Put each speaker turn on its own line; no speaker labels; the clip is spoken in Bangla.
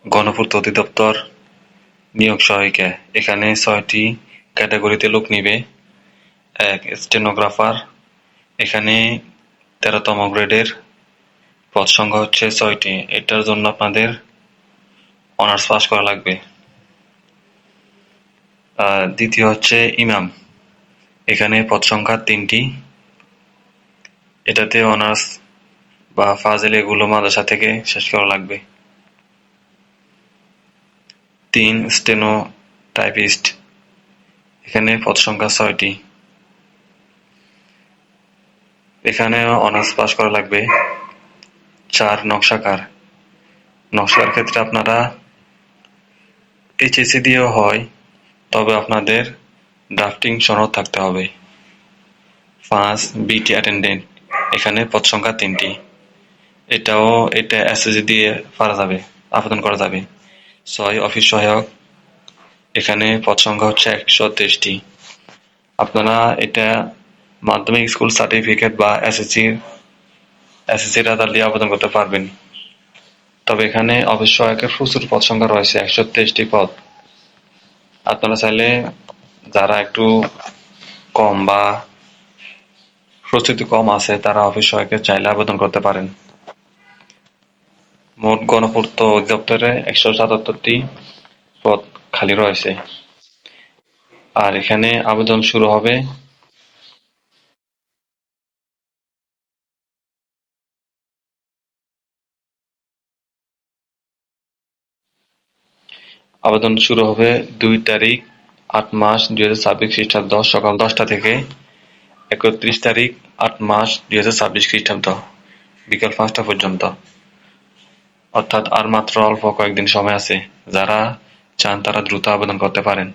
গণপূর্ত অধিদপ্তর নিয়োগ সহায়িকা। এখানে ৬টি ক্যাটাগরিতে লোক নিবে। ১. স্টেনোগ্রাফার। এখানে ১৩তম গ্রেডের। পদ সংখ্যা হচ্ছে ৬টি। এটার জন্য আপনাদের অনার্স পাস করা লাগবে। দ্বিতীয় হচ্ছে ইমাম। এখানে পদ সংখ্যা ৩টি। এটাতে অনার্স বা ফাজিল এগুলো মাদ্রাসা থেকে শেষ করা লাগবে। ৩. Steno typist. এখানে পদ সংখ্যা ৬টি। এখানে অনার্স পাস করা লাগবে। ৪. নকশাকার। নকশার ক্ষেত্রে আপনারা এইচএসসি দিয়েও হয়, তবে আপনাদের ড্রাফটিং সনদ থাকতে হবে। ৫. বিটি অ্যাটেন্ডেন্ট। এখানে পদ সংখ্যা ৩টি। এটা এসএসসি দিয়ে পারা যাবে, আবেদন করা যাবে। ৬. অফিস সহায়ক। এখানে পদ সংখ্যা হচ্ছে ১২৩টি। আপনারা এটা মাধ্যমিক স্কুল সার্টিফিকেট বা এসএসসি রেজাল্ট দিয়ে আবেদন করতে পারবেন। তবে এখানে অফিস সহায়কের প্রচুর পদ সংখ্যা রয়েছে, ১২৩টি পদ। আপনারা চাইলে যারা একটু কম বা প্রস্তুতি কম আছে তারা অফিস সহায়কের চাইলে আবেদন করতে পারেন। মোট গণপূর্ত অধিদপ্তরে ১৭৭টি পদ খালি রয়েছে। আর এখানে আবেদন শুরু হবে আবেদন শুরু হবে ২ তারিখ ৮ মাস ২০২৬ খ্রিস্টাব্দ সকাল ১০টা থেকে ৩১ তারিখ ৮ মাস ২০২৬ খ্রিস্টাব্দ বিকাল ৫টা পর্যন্ত। অর্থাৎ আর মাত্র অল্প কয়েকদিন সময় আছে। যারা চান তারা দ্রুত আবেদন করতে পারেন।